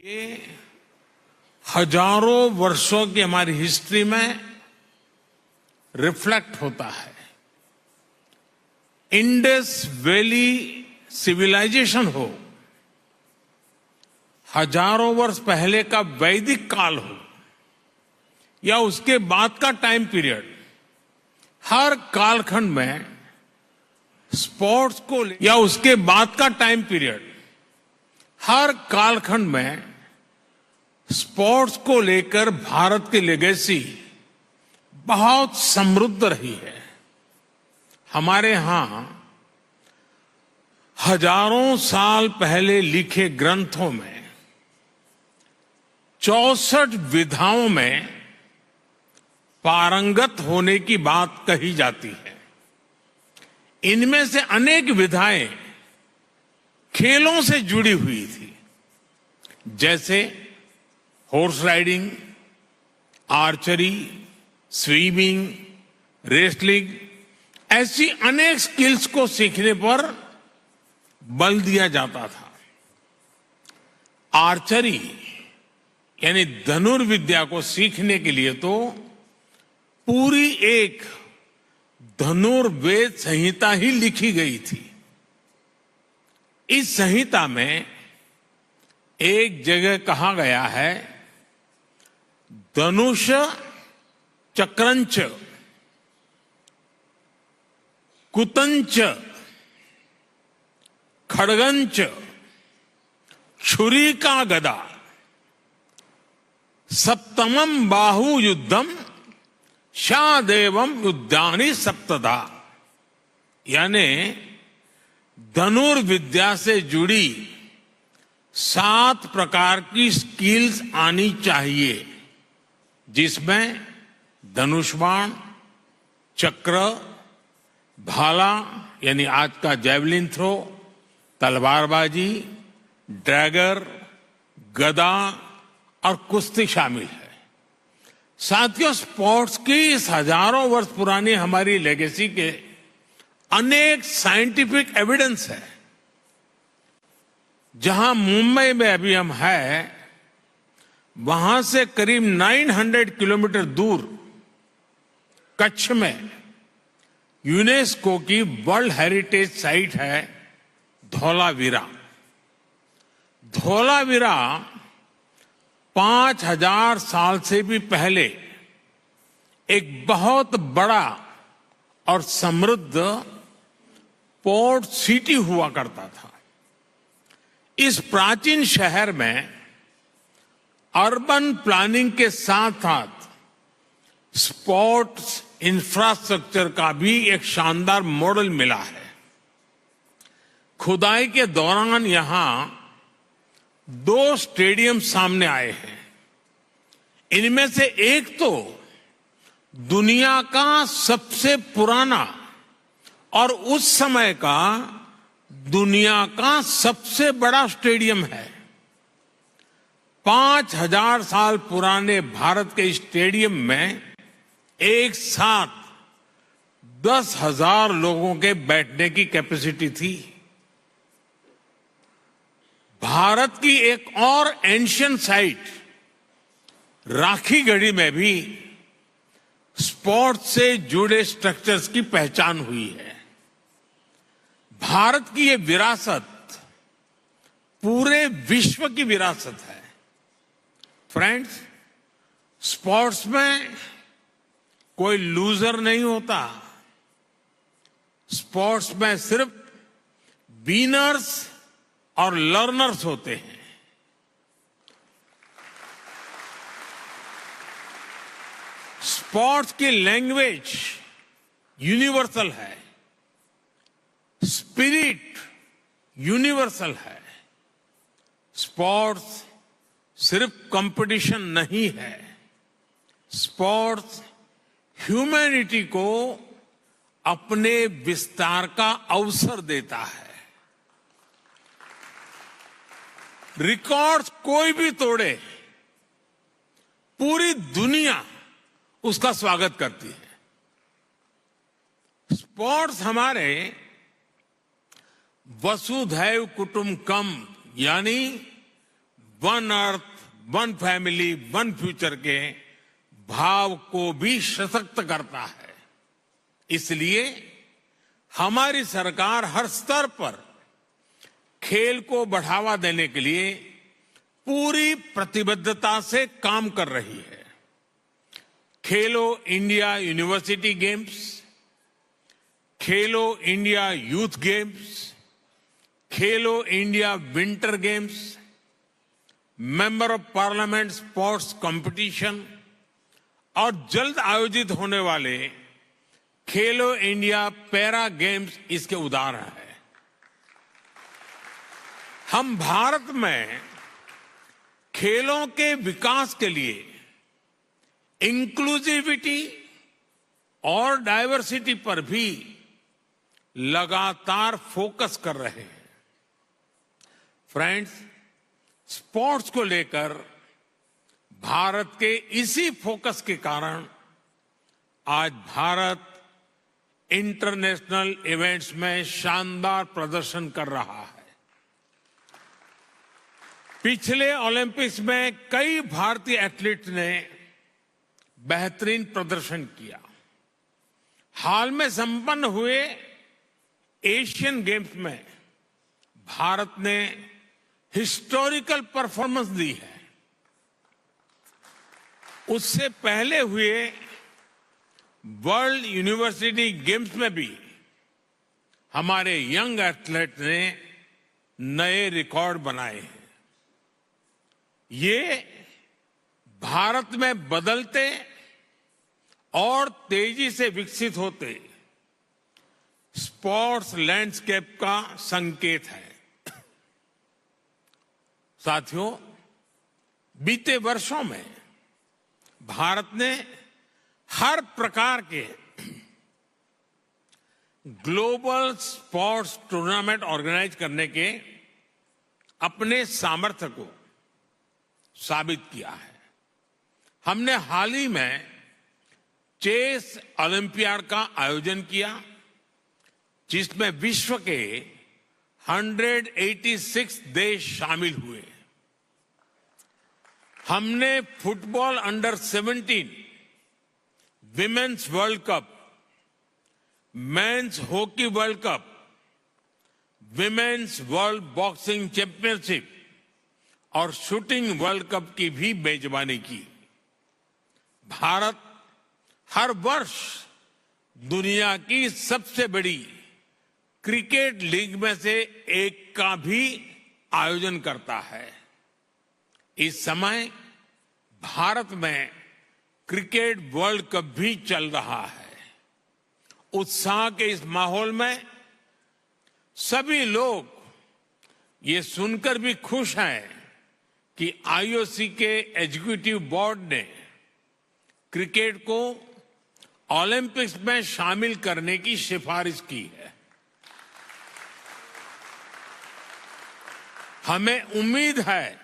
ये हजारों वर्षों की हमारी हिस्ट्री में रिफ्लेक्ट होता है। इंडस वैली सिविलाइजेशन हो, हजारों वर्ष पहले का वैदिक काल हो या उसके बाद का टाइम पीरियड, हर कालखंड में स्पोर्ट्स को या उसके बाद का टाइम पीरियड, हर कालखंड में स्पोर्ट्स को लेकर भारत की लेगेसी बहुत समृद्ध रही है। हमारे यहां हजारों साल पहले लिखे ग्रंथों में 64 विधाओं में पारंगत होने की बात कही जाती है। इनमें से अनेक विधाएं खेलों से जुड़ी हुई थी, जैसे horse riding, archery, swimming, wrestling. ऐसी अनेक स्किल्स को सीखने पर बल दिया जाता था। आर्चरी यानी धनुर्विद्या को सीखने के लिए तो पूरी एक धनुर्वेद संहिता ही लिखी गई थी। इस संहिता में एक जगह कहा गया है, धनुष चक्रंच कुतंच खड़गंच छुरी का गदा सप्तमम बाहु युद्धम शादेवम युद्धानि सप्तधा। यानी धनुर्विद्या से जुड़ी 7 प्रकार की स्किल्स आनी चाहिए, जिसमें धनुष बाण, चक्र, भाला यानी आज का जैवलिन थ्रो, तलवारबाजी, ड्रैगर, गदा और कुश्ती शामिल है। साथियों, स्पोर्ट्स की इस हजारों वर्ष पुरानी हमारी लेगेसी के अनेक साइंटिफिक एविडेंस है। जहां मुंबई में अभी हम हैं, वहां से करीब 900 किलोमीटर दूर कच्छ में यूनेस्को की वर्ल्ड हेरिटेज साइट है धौलावीरा। धौलावीरा 5000 साल से भी पहले एक बहुत बड़ा और समृद्ध पोर्ट सिटी हुआ करता था। इस प्राचीन शहर में अर्बन प्लानिंग के साथ साथ स्पोर्ट्स इंफ्रास्ट्रक्चर का भी एक शानदार मॉडल मिला है। खुदाई के दौरान यहां 2 स्टेडियम सामने आए हैं। इनमें से एक तो दुनिया का सबसे पुराना और उस समय का दुनिया का सबसे बड़ा स्टेडियम है। 5000 साल पुराने भारत के स्टेडियम में एक साथ 10,000 लोगों के बैठने की कैपेसिटी थी। भारत की एक और एंशियंट साइट राखीगढ़ी में भी स्पोर्ट्स से जुड़े स्ट्रक्चर्स की पहचान हुई है। भारत की ये विरासत पूरे विश्व की विरासत है। फ्रेंड्स, स्पोर्ट्स में कोई लूजर नहीं होता। स्पोर्ट्स में सिर्फ विनर्स और लर्नर्स होते हैं। स्पोर्ट्स की लैंग्वेज यूनिवर्सल है, स्पिरिट यूनिवर्सल है। स्पोर्ट्स सिर्फ कंपटीशन नहीं है। स्पोर्ट्स ह्यूमैनिटी को अपने विस्तार का अवसर देता है। रिकॉर्ड्स कोई भी तोड़े, पूरी दुनिया उसका स्वागत करती है। स्पोर्ट्स हमारे वसुधैव कुटुंबकम यानी one earth, one family, one future के भाव को भी सशक्त करता है। इसलिए हमारी सरकार हर स्तर पर खेल को बढ़ावा देने के लिए पूरी प्रतिबद्धता से काम कर रही है। खेलो India university games, Khelo India youth games, Khelo India winter games, member of parliament sports competition और जल्द आयोजित होने वाले खेलो इंडिया पैरा गेम्स इसके उदाहरण हैं। हम भारत में खेलों के विकास के लिए इंक्लूसिविटी और डाइवर्सिटी पर भी लगातार फोकस कर रहे हैं। फ्रेंड्स, स्पोर्ट्स को लेकर भारत के इसी फोकस के कारण आज भारत इंटरनेशनल इवेंट्स में शानदार प्रदर्शन कर रहा है। पिछले ओलंपिक्स में कई भारतीय एथलीट्स ने बेहतरीन प्रदर्शन किया। हाल में संपन्न हुए एशियन गेम्स में भारत ने हिस्टोरिकल परफॉर्मेंस दी है। उससे पहले हुए वर्ल्ड यूनिवर्सिटी गेम्स में भी हमारे यंग एथलीट ने नए रिकॉर्ड बनाए हैं। ये भारत में बदलते और तेजी से विकसित होते स्पोर्ट्स लैंडस्केप का संकेत है। साथियों, बीते वर्षों में भारत ने हर प्रकार के ग्लोबल स्पोर्ट्स टूर्नामेंट ऑर्गेनाइज करने के अपने सामर्थ्य को साबित किया है। हमने हाल ही में चेस ओलंपियाड का आयोजन किया, जिसमें विश्व के 186 देश शामिल हुए। हमने football under 17 women's world cup, men's hockey world cup, women's world boxing championship और शूटिंग वर्ल्ड कप की भी मेजबानी की। भारत हर वर्ष दुनिया की सबसे बड़ी क्रिकेट लीग में से एक का भी आयोजन करता है। इस समय भारत में क्रिकेट वर्ल्ड कप भी चल रहा है। उत्साह के इस माहौल में सभी लोग ये सुनकर भी खुश हैं कि आईओसी के एग्जीक्यूटिव बोर्ड ने क्रिकेट को ओलंपिक्स में शामिल करने की सिफारिश की है। हमें उम्मीद है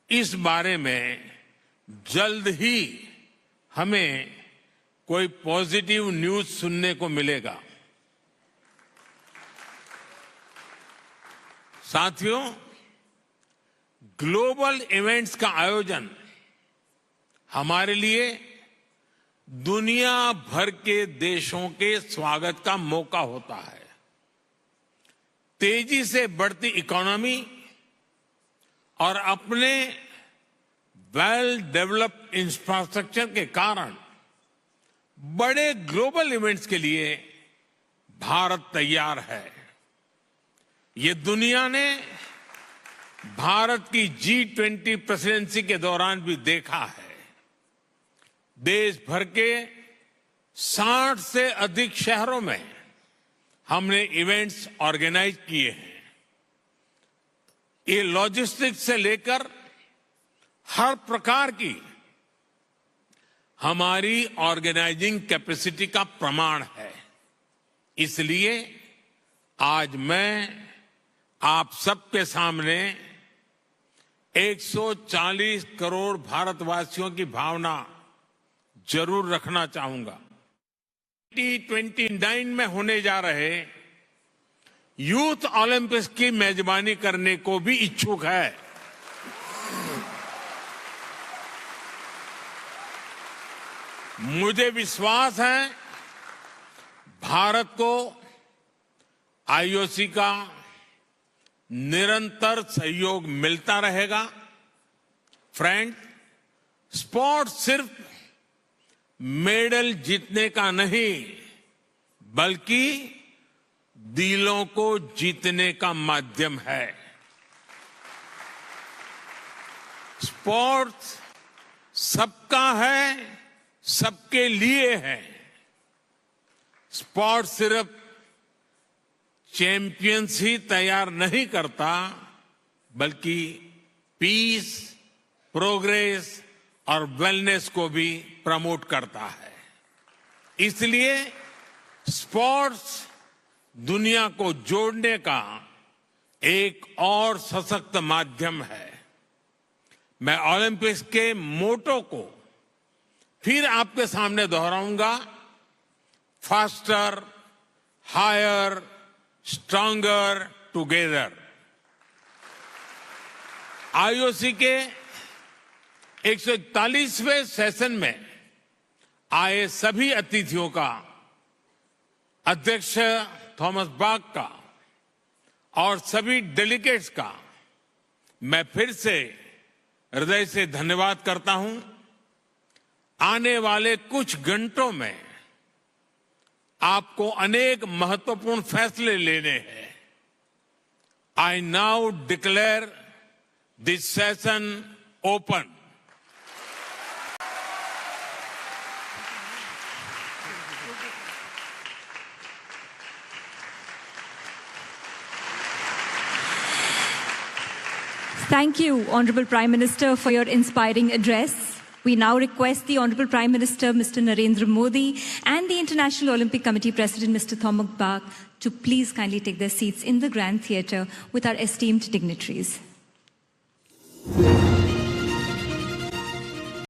इस बारे में जल्द ही हमें कोई पॉजिटिव न्यूज सुनने को मिलेगा। साथियों, ग्लोबल इवेंट्स का आयोजन हमारे लिए दुनिया भर के देशों के स्वागत का मौका होता है। तेजी से बढ़ती इकोनॉमी और अपने वेल डेवलप्ड इंफ्रास्ट्रक्चर के कारण बड़े ग्लोबल इवेंट्स के लिए भारत तैयार है। ये दुनिया ने भारत की G20 प्रेसिडेंसी के दौरान भी देखा है। देश भर के 60 से अधिक शहरों में हमने इवेंट्स ऑर्गेनाइज किए हैं। ये लॉजिस्टिक्स से लेकर हर प्रकार की हमारी ऑर्गेनाइजिंग कैपेसिटी का प्रमाण है। इसलिए आज मैं आप सबके सामने 140 करोड़ भारतवासियों की भावना जरूर रखना चाहूंगा। T29 में होने जा रहे यूथ ओलंपिक्स की मेजबानी करने को भी इच्छुक है। मुझे विश्वास है भारत को आईओसी का निरंतर सहयोग मिलता रहेगा। फ्रेंड, स्पोर्ट्स सिर्फ मेडल जीतने का नहीं बल्कि दिलों को जीतने का माध्यम है। स्पोर्ट्स सबका है, सबके लिए है। स्पोर्ट्स सिर्फ चैंपियंस ही तैयार नहीं करता बल्कि पीस, प्रोग्रेस और वेलनेस को भी प्रमोट करता है। इसलिए स्पोर्ट्स दुनिया को जोड़ने का एक और सशक्त माध्यम है। मैं ओलंपिक्स के मोटो को फिर आपके सामने दोहराऊंगा, faster, higher, stronger together. IOC के 141वें सेशन में आए सभी अतिथियों का, अध्यक्ष थॉमस बाक का और सभी डेलीगेट्स का मैं फिर से हृदय से धन्यवाद करता हूं। आने वाले कुछ घंटों में आपको अनेक महत्वपूर्ण फैसले लेने हैं। I now declare this session open. Thank you, Honorable Prime Minister, for your inspiring address. We now request the Honorable Prime Minister, Mr. Narendra Modi, and the International Olympic Committee President, Mr. Thomas Bach, to please kindly take their seats in the Grand Theatre with our esteemed dignitaries.